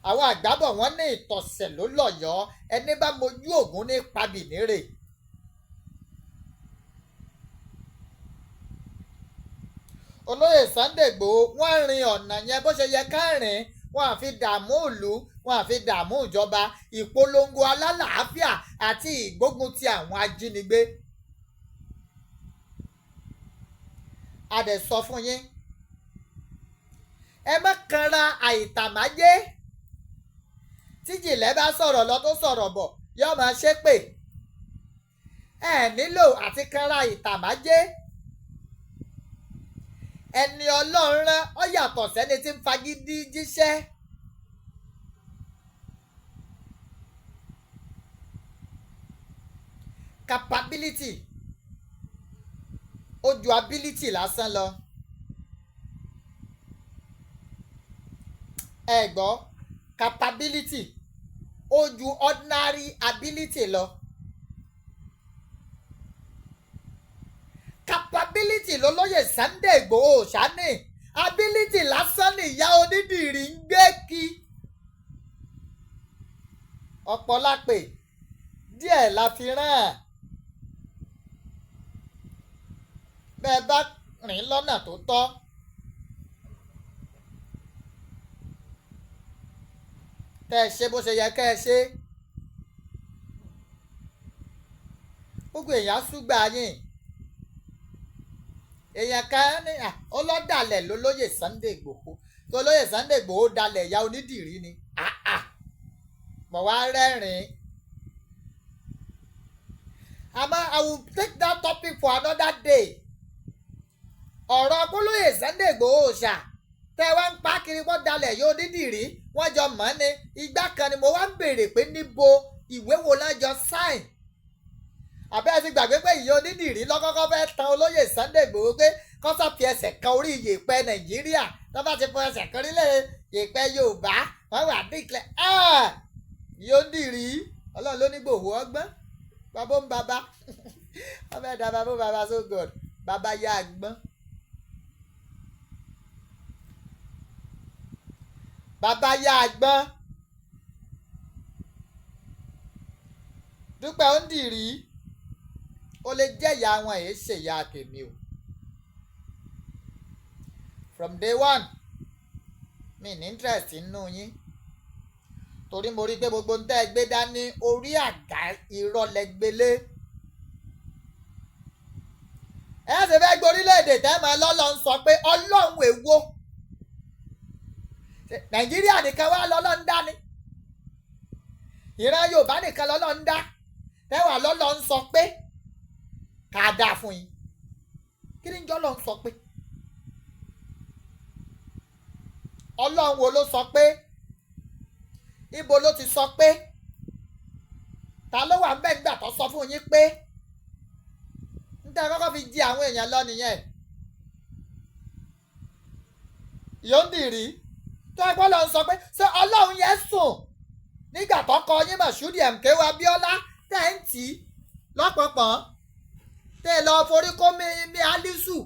àwọn àgbàbọ̀ wọn ní ìtọ̀sẹ̀ ló lọ́yọ̀ọ́ ẹni bá mojú ògún ní pabìnírè. olóyè Sunday Igboho wọ́n rin ọ̀nà yẹn bó ṣe yẹ ká rìn wọ́n á fi dààmú ìlú wọ́n á fi dààmú ìjọba ìpolongo alálàáfíà àti ìgbógun ti àwọn ajínigbé. a dẹ̀ sọ fún yín ẹ má kanra àìtàmájé tíjìlẹ̀ bá sọ̀rọ̀ lọ tó sọ̀rọ̀ bọ̀ yóò máa ṣépè ẹ nílò àti kanra àìtàmájé ẹni Ọlọ́run rán ọ yàtọ̀ sẹ́ni tí ń fagídí jíṣẹ́. capability ó ju ability lásán lọ. ẹ gbọ́ capability ó ju ordinary ability lọ. capability lolóyè Sunday Igboho OOSHA ní ability lásán nìyá onídìrí ń gbé kí. ọ̀pọ̀ lápè díẹ̀ la fi rán. bẹ́ẹ̀ bá rìn lọ́nà tó tọ́ tẹ́ ẹ ṣe bó ṣe yẹ kẹ́ ẹ ṣe gbogbo èèyàn ṣùgbà yín èèyàn kan ní ọlọ́dàlẹ̀ lólóyè Sunday Igboho tolóyè Sunday Igboho dalẹ̀ ìyá onídìrí ni mọ̀ wá rẹ́rìn-ín. àmọ́ I will take that topic for another day. ọ̀rọ̀ olóyè Sunday Igboho OOSHA tẹ́ wá ń pa kiri wọ́n dalẹ̀ yóò dídìrí wọ́n jọ mọ́ ni ìgbà kan ni mo wá ń béèrè pé níbo ìwé wo náà jọ sáìn. àbẹ́ ti gbàgbé pé ìyá onídìrí lọ́kọ́kọ́ fẹ́ tan olóyè Sunday Igboho pé kọ́sà fi ẹsẹ̀ kan orí ìyèpẹ̀ Nàìjíríà tó bá ti fọ ẹsẹ̀ kan nílẹ̀ ìyèpẹ̀ Yorùbá wọ́n wà díklẹ̀ ìyá onídìrí Ọlọ́run ló ní Igboho ọgbọ́n bàbá ń bàbá wọ́n fẹ́ da bàbá ń bàbá so good bàbá yá àgbọ́n. bàbá yá àgbọ́n Dúpẹ́ ó ń dìrí ó lè jẹ́ ìyá wọn èyí ṣèyá tèmi o from day one mi ní interest nínú yín torí mo rí i pé gbogbo ń tẹ́ ẹ gbé dání orí àga irọ́ lẹ gbélé ẹ ṣe fẹ́ gbé orílẹ̀-èdè tẹ́mọ̀ lọ́lọ́ ń sọ pé ọlọ́run èwo Nàìjíríà nìkan wá lọ́lọ́ ń dá ni ìran Yorùbá nìkan lọ́lọ́ ń dá tẹ́wà lọ́lọ́ ń sọ pé ká dáa fún yín kí ni jọ́lọ́ ń sọ pé ọlọ́run wo ló sọ pé ibo ló ti sọ pé ta ló wà ńbẹ̀ nígbà tó sọ fún yín pé níta kọ́kọ́ fi jí àwọn èèyàn lọ nìyẹn yóò ń dìrí tó ẹgbẹ́ lọ sọ pé ṣé ọlọ́run yẹn sùn nígbà tó kọ yín Mọ̀ṣúdì MKO Abíọ́lá tẹ́ǹtì lọ́pọ̀pọ̀ tẹ́ lọ forí kó mi Alisu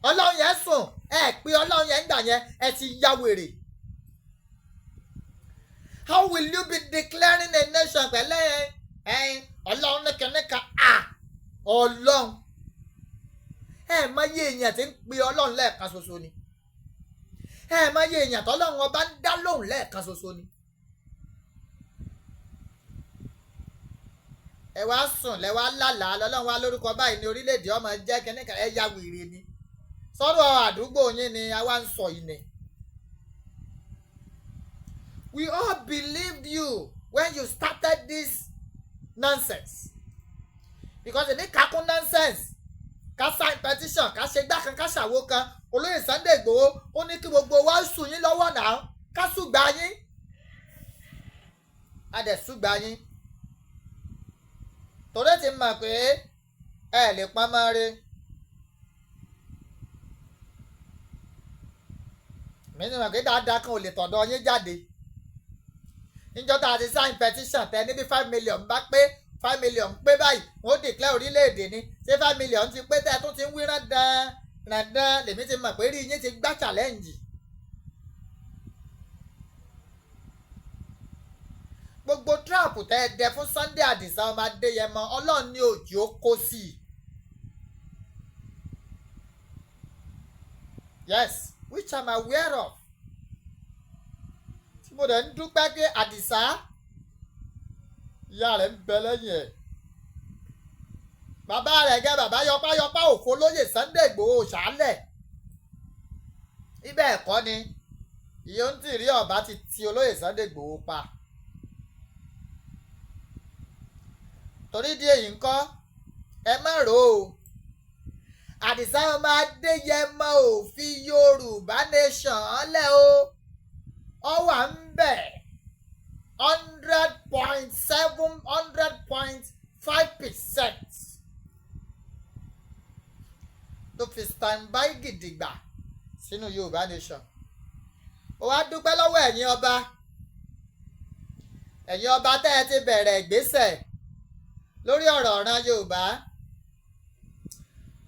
ọlọ́run yẹn sùn ẹ pé ọlọ́run yẹn gbà yẹn ẹ ti ya wèrè. How will you be declaring a nation pẹ̀lẹ́ ọlọ́run nìkanníkan ọlọ́run ẹ mọ iye èèyàn tí ń pe ọlọ́run lẹ́ẹ̀kan ṣoṣo ni ẹ mọ iye èèyàn tọ́lọ́run ọba ń dá lóhùn lẹ́ẹ̀kan ṣoṣo ni. ẹ wá sùn lẹ wá lálàá lọ́lọ́run wá lórúkọ báyìí ní orílẹ̀-èdè ọmọ jẹ́ kẹ́nìkan ẹ ya wèrè ni sọ́dọ̀ àdúgbò yín ni a wá ń sọ yìí ni. We all believed you when you started this nonsense because èmi kakún nonsense ká sign petition ká ṣe gbá kan ká ṣàwo kan olóyè Sunday Igboho ó ní kí gbogbo wa sùn yín lọ́wọ́ náà ká ṣùgbà yín a dẹ̀ ṣùgbà yín torí ti mọ̀ pé ẹ lè pamọ́ re mi ní mọ̀ pé dáadáa kan ò lè tọ̀dọ̀ yín jáde níjọ́ tá a ti sign petition tẹ níbi 5 million bá pé 5 million pé báyìí wọ́n declare orílẹ̀-èdè ni ṣé 5 million ti pé tẹ́ ẹ tún ti ń wí rán lèmi ti mọ̀ pé rí yín ti gbá challenge. gbogbo trap tẹ́ ẹ dẹ fún Sunday Adisa ọmọ Adéyẹmọ ọlọ́run ní òjì ó kó sí i. Yes, which I'm aware of. tí mo dẹ̀ ń dúpẹ́ pé Adisa ìyá rẹ̀ ń bẹ lẹ́yìn ẹ̀. bàbá rẹ̀ gẹ́ bàbá yọpáyọpá òfo lóyè Sunday Igboho ṣálẹ̀. ibẹ̀ ẹ̀kọ́ ni ìyó ń tìrí ọ̀bá ti olóyè Sunday Igboho pa. torí di èyí ńkọ́ ẹ má rò ó Adisa ọmọ Adéyẹmọ ò fi Yorùbá nation lẹ̀ o ọ wà ń bẹ̀ 100.5% tó fi stand by gidigba sínú Yorùbá nation. ó wá dúpẹ́ lọ́wọ́ ẹ̀yin ọba tẹ́ ẹ ti bẹ̀rẹ̀ ìgbésẹ̀ lórí ọ̀rọ̀ ọ̀ràn Yorùbá.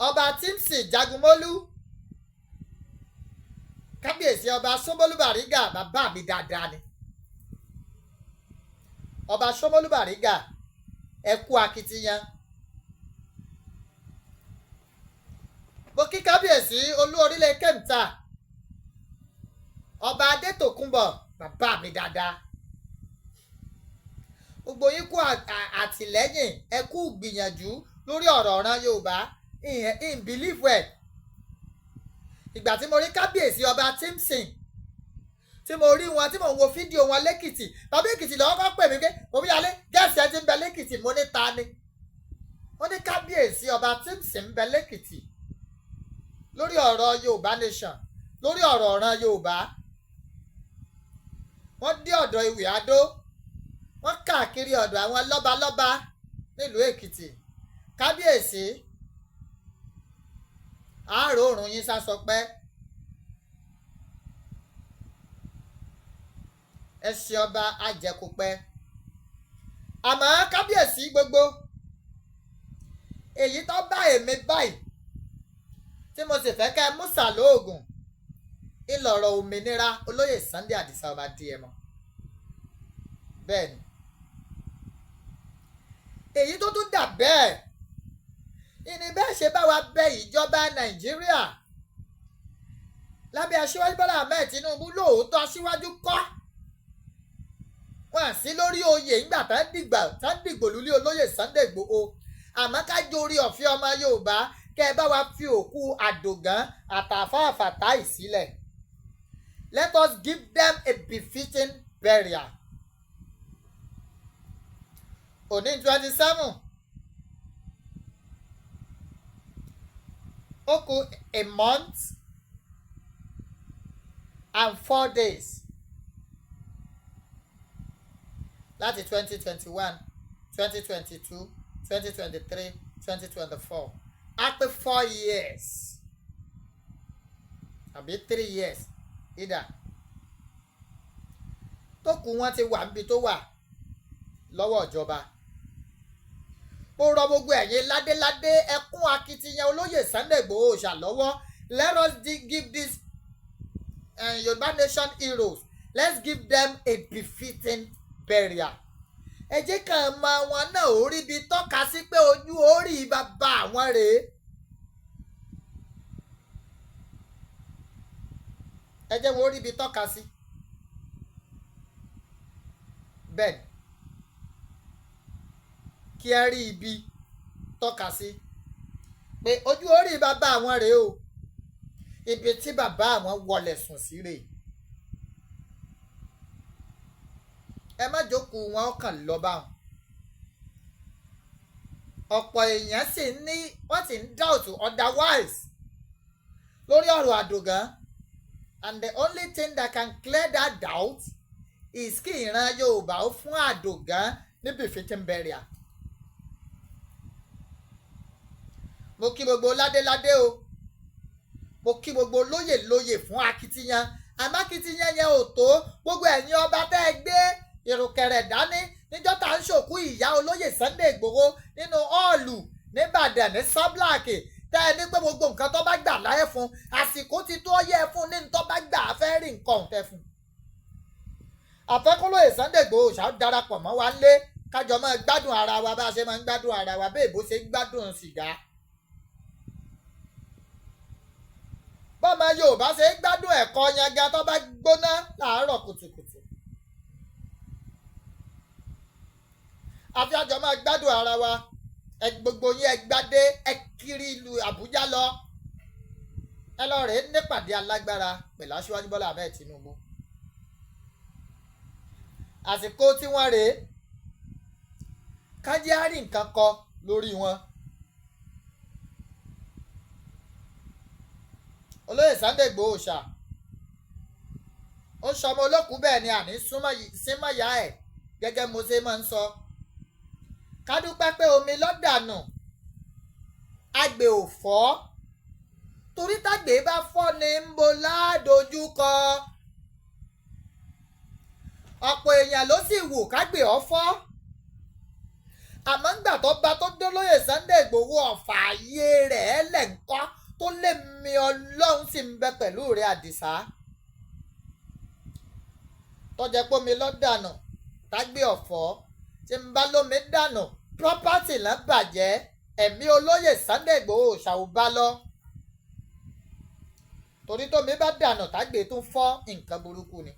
ọba Timson Jagunmólú kábíyèsí ọba Ṣómólú Bàrígà bàbá mi dáadáa ni ọba Ṣómólú Bàrígà ẹ kú akitiyan. mo kí kábíyèsí olú orílẹ̀ Kẹ́ńtà ọba Adétòkunbọ̀ bàbá mi dáadáa. gbogbo yín kú àtìlẹ́yìn ẹ kú gbìyànjú lórí ọ̀rọ̀ ọ̀ràn Yorùbá in believe well. ìgbà tí mo rí kábíyèsí ọba Timson tí mo rí wọn tí mo ń wo fídíò wọn lẹ́kìtì bàbá Èkìtì lọ́wọ́ kọ́ pè mí pé òbí yálé gẹ̀ẹ́sì ẹ ti ń bẹ lẹ́kìtì mo ní ta ni. wọ́n ní kábíyèsí ọba Timson ń bẹ lẹ́kìtì lórí ọ̀rọ̀ Yorùbá nation lórí ọ̀rọ̀ ọ̀ràn Yorùbá. wọ́n dé ọ̀dọ̀ Ìwé Adó wọ́n káàkiri ọ̀dọ̀ àwọn lọ́balọ́ba nílùú Èkìtì. kábíyèsí àárò òrùn yín sásọpẹ́ ẹṣin ọba àjẹkùpẹ́ àmọ́ kábíyèsí gbogbo èyí tó bá èmi báyìí tí mo sì fẹ́ kẹ́ musa lóògùn ìlọ̀rọ̀ òmìnira olóyè Sunday Adisa ọba ADEYEMO bẹ́ẹ̀ ni èyí tó tún dà bẹ́ẹ̀ ìní bẹ́ẹ̀ ṣe bá wa bẹ ìjọba Nàìjíríà lábẹ́ aṣíwájú Bọ́lá Ahmed Tinubu lóòótọ́ aṣíwájú kọ́ wọn sí lórí oyè ńgbà tá ń dìgbò lulí olóyè Sunday Igboho àmọ́ ká jórí ọ̀fẹ́ ọmọ Yorùbá kẹ́ ẹ bá wa fi òkú Àdògán àtàfáà Fatai sílẹ̀. Let us give them a befitting burial. Òní 27 ó kù a month and 4 days láti 2021 2022 2023 2024 á pé 4 years àbí 3 years either tó kù wọ́n ti wà níbi tó wà lọ́wọ́ ìjọba. Mo rọ gbogbo ẹ̀yin ládéládé ẹkún akitiyan olóyè Sunday Igboho Òòṣà lọ́wọ́. Let us give this Yoruba nation heroes, let's give them a befitting burial. Ẹ jẹ́ ká mọ àwọn náà orí ibi tọ́ka sí pé ojú orí bàbá àwọn rèé. Ẹ jẹ́ wọ́n orí ibi tọ́ka sí. Bẹ́ẹ̀ kí ẹ rí ibi tọ́ka sí pé ojú orí bàbá àwọn rèé o, ibi tí bàbá àwọn wọlé sùn sí rèé. Ẹ má jókòó wọn kàn lọ bá wọn. Ọ̀pọ̀ èèyàn sì ní wọ́n sì ń doubt otherwise lórí ọ̀rọ̀ Àdògán, and the only thing that can clear that doubt is kí ìran Yorùbá ó fún Àdògán ní befitting burial. Mo kí gbogbo ládéládé o, mo kí gbogbo lóyè fún akitiyan, àmọ́ akitiyan yẹn ò tó gbogbo ẹ̀yin ọba tẹ́ ẹ gbé ìrùkẹ̀rẹ̀ dání níjọ́ tá à ń ṣòkú ìyá olóyè Sunday Igboho nínú ọ́ọ̀lù nìbàdàn ní sábláàkì tẹ́ ẹ ní pé gbogbo nǹkan tó bá gbà láyé fún àsìkò ti tó yẹ fún ní tó bá gbà fẹ́ rí nǹkan tẹ́ fún. Àfẹ́kọ́lóyè Sunday Igboho ṣáà darapọ̀ mọ́ wa lé kájọ máa gbádùn ara wa bá a ṣe máa ń gbádùn ara wa bẹ́ẹ̀ bó ṣe ń gbádùn sìgá. Bọ́mọ Yorùbá ṣe ń gbádùn ẹ̀kọ́ yanga tó bá gbóná láàárọ̀ kùtùkùtù. Àfi àjọ máa gbádùn ara wa, gbogbo yín ẹ gbádé ẹ kiri ìlú Àbújá lọ. Ẹ lọ rèé nípàdé alágbára pẹ̀lú aṣíwájú Bọ́lá Ahmed Tinubu. Àsìkò tí wọ́n rèé kájí á rí nǹkan kọ lórí wọn. Olóyè Sunday Igboho Òòṣà ó sọmọ olókùú bẹ́ẹ̀ ni àní símọ̀yá ẹ̀ gẹ́gẹ́ mo ṣe máa ń sọ. Ká dúpẹ́ pé omi lọ́dànù agbè ò fọ́, torí tágbè bá fọ́ ni ń bo ládojúkọ. Ọ̀pọ̀ èèyàn ló sì wù kágbè ọ́ fọ́, àmọ́ ńgbà tó bá tó dólóyè Sunday Igboho ọ̀fà ayé rẹ̀ lẹ́ǹkọ́ tó lè mi Ọlọ́run sì ń bẹ pẹ̀lú rẹ̀ Àdìsá. Tọ́jẹ́ pé omi lọ́dànù tágbè ọ̀fọ́ tí ń bá lómi dànù property là ń bàjẹ́, ẹ̀mí olóyè Sunday Igboho Òòṣà ò bá lọ. Torí tómi bá dànù tágbè tún fọ́ nǹkan burúkú ni.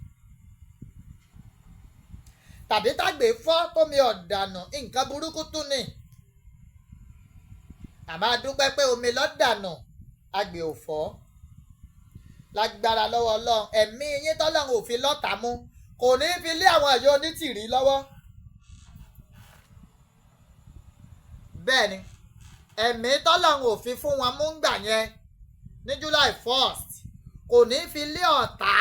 Tàbí tágbè fọ́ tómi ọ̀dànù nǹkan burúkú tún ni. Àmọ́ a dúpẹ́ pé omi lọ́dànù agbè ò fọ́. Lágbára lọ́wọ́ Ọlọ́run, ẹ̀mí yín tọ́lọ́run ò fi lọ́tà mú kò ní fi lé àwọn ẹ̀yọ́ onítìrí lọ́wọ́. Bẹ́ẹ̀ ni ẹ̀mí tọ́lọ́run ò fi fún wọn mú gbà yẹn ní July 1st kò ní fi lé ọ̀tá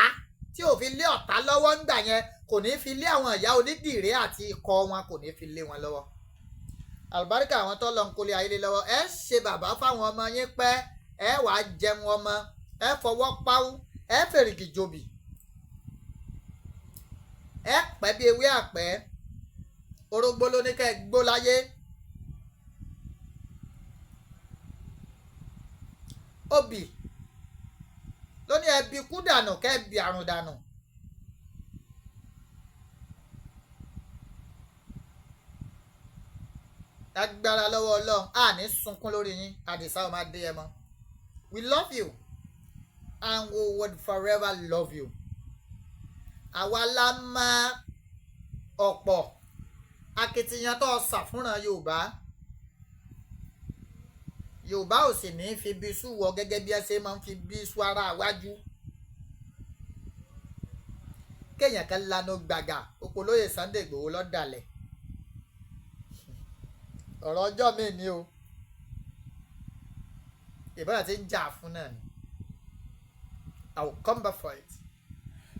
tí ò fi lé ọ̀tá lọ́wọ́ ńgbà yẹn, kò ní fi lé àwọn ìyá onídìrí àti ikọ̀ wọn, kò ní fi lé wọn lọ́wọ́. Àlùbáríkà àwọn tọ́lọ́run kólé ayé lọ́wọ́, ẹ ṣe bàbá fáwọn ọmọ yín pẹ́, ẹ wàá jẹun ọmọ, ẹ fọwọ́ páwú, ẹ fèrègì jòbì, ẹ pẹ́ bí ewé àpẹ́, orógbó ló ní kẹ́ ẹ gbó láyé. Obì ló ní ẹbí kú dànù kẹ́ ẹ bí àrùn dànù. Lágbára lọ́wọ́ Ọlọ́run a ní sunkún lórí yín. Àdìsá ọmọ Adéyẹmọ, we love you and we would forever love you. Àwa la máa ọ̀pọ̀ akitiyan tó ṣàfúnran Yorùbá. Yorùbá ò sì ní fi bí sú wọ gẹ́gẹ́ bí ẹ ṣe máa ń fi bí sú ara wájú. Kéèyàn kan lanu gbàgà Olóyè Sunday Igboho lọ́dàlẹ̀. Ọ̀rọ̀ ọjọ́ mi ni o. Ìbára ti ń jà fún náà ni. I will come back for it.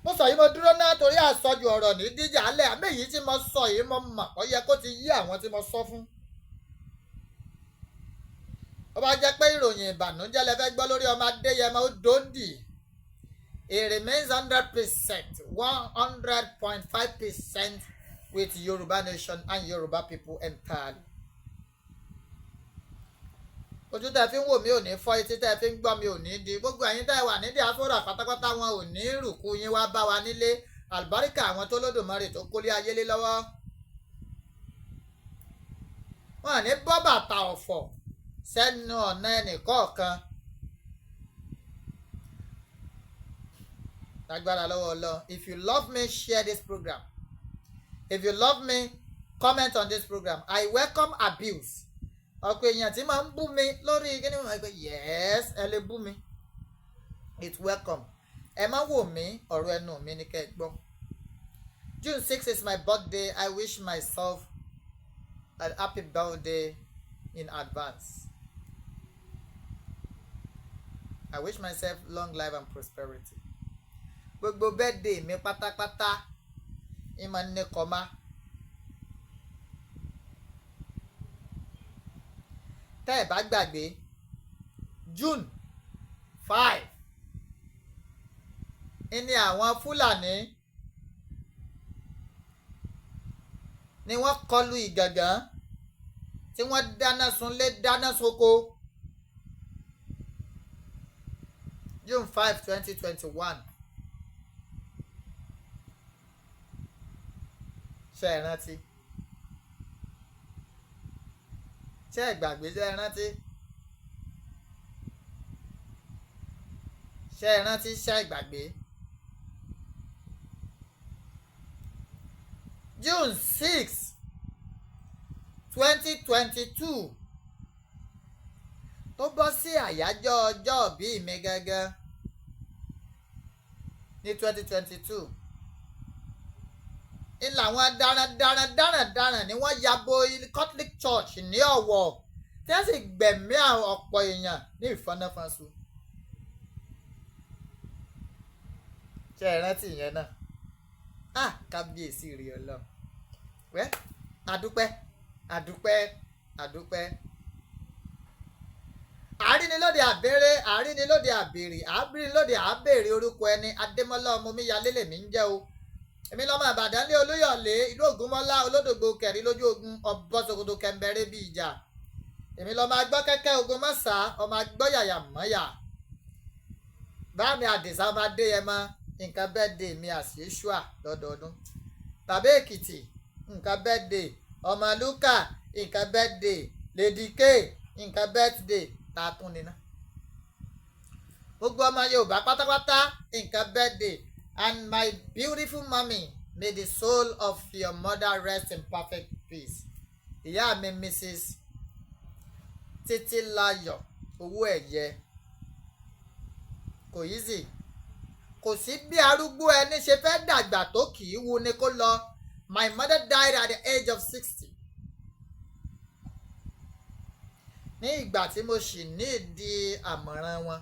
Mo sọ yìí mo dúró náà torí àsọjù ọ̀rọ̀ ní díjà alẹ́ àmì èyí tí mo sọ yìí mo mọ̀ ó yẹ kó ti yí àwọn tí mo sọ fún. Ó bá jẹ́ pé ìròyìn ìbànújẹ́ lẹ fẹ́ gbọ́ lórí ọmọ Adéyẹmọ ó dòndì. It remains 100%, 100.5% with Yoruba nation and Yoruba people entirely. Ojú tẹ́ fi ń wò mí ò ní fọ́, etí tẹ́ fi ń gbọ́ mi ò ní di. Gbogbo ẹ̀yin tẹ́ wà ní diaspora pátápátá wọn ò ní rùkú yín wá bá wa nílé. Àlùbáríkà àwọn tó lódùmarè tó kólé ayé lé lọ́wọ́. Wọn ò ní bọ́ bàtà ọ̀fọ̀ sẹ́nu ọ̀nà ẹnìkọ̀ọ̀kan. Lágbára lọ́wọ́ Ọlọ́run. If you love me, share this program. If you love me, comment on this program. I welcome abuse. Ọ̀pọ̀ èèyàn tí máa ń bú mi lórí kíní wọn pé yes ẹ lè bú mi. It's welcome. Ẹ má wò mí ọ̀rọ̀ ẹnu mi ní kẹ́ ẹ gbọ́. June 6 is my birthday. I wish myself a happy birthday in advance. I wish myself long life and prosperity. Gbogbo birthday mi pátápátá ìmọ̀ ní kọ́má. Tẹ́ ẹ̀ bá gbàgbé June 5 ní àwọn Fúlàní ni wọ́n kọlu Ìgàngán tí wọ́n dáná sunlé dáná sóko. June 5, 2021. Ṣé ẹ rántí? Ṣé ẹ gbàgbé? Ṣé ẹ rántí? Ṣé ẹ rántí? Ṣé ẹ gbàgbé? June 6, 2022 tó bọ́ sí àyájọ́ ọjọ́ ìbí mi gangan ní 2022 ilé àwọn darandaran ni wọ́n ya bo Catholic Church ní Ọ̀wọ̀ tí wọ́n sì gbẹ̀mí ọ̀pọ̀ èèyàn ní ìfọ́náfọ́nsu. Ṣé ẹ rántí ìyẹn náà? Kábíyèsí rí Ọlọ́run. Wẹ́ àdúpẹ́ àrínilóde àbèrè àrínilóde àbèrè àbírínilóde àbèrè orúkọ ẹni Adémọ́lá Ọmọmíyalé lèmi ń jẹ́ o. Èmi lọ́mọ Ìbàdàn lé Olúyọ̀lé ìlú Ògúnmọ́lá olódògbò kẹrin lójú ogun ọbọ̀sọ̀kòtò kẹmbẹ̀rẹ̀ bí ìjà. Èmi lọ́mọ agbọ́ kẹ́kẹ́ ogun mọ́sà ọmọ agbọ́ yàyà mọ́yà. Báàmì Àdìsá ọmọ Adéyẹmọ nǹkan birthday mi àṣìṣúà lọ́dọọdún. Bàbá Èkìtì nǹkan birthday ọmọ Lúkà nǹkan birthday Lady K nǹkan birthday tààtún nínú. Gbogbo ọmọ Yorùbá pátápátá nǹkan birthday. And my beautiful mommy, may the soul of your mother rest in perfect peace. Ìyá mi Mrs. Títílayọ̀ Owóẹ̀yẹ. Kò easy. Kò sí bí arúgbó ẹni ṣe fẹ́ dàgbà tó kì í wu ni kó lọ. My mother died at the age of 60. Ní ìgbà tí mo ṣì ní ìdí àmọ̀ràn wọn.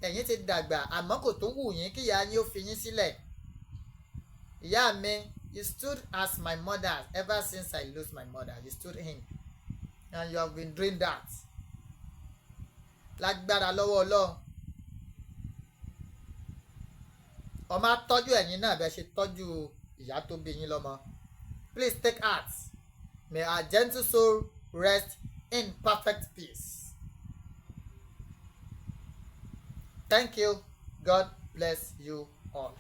Ẹ̀yin ti dàgbà àmọ́ kò tó wù yín kí ìyá yín ó fi yín sílẹ̀. Ìyá mi, you stood as my mother ever since I lost my mother. You stood in and you have been doing that. Lágbára lọ́wọ́ Ọlọ́run. Ọmọ á tọ́jú ẹ̀yin náà bẹ́ẹ̀ ṣe tọ́jú ìyá tó bí yín lọ́mọ. Please take heart. May our gentle soul rest in perfect peace. Thank you. God bless you all.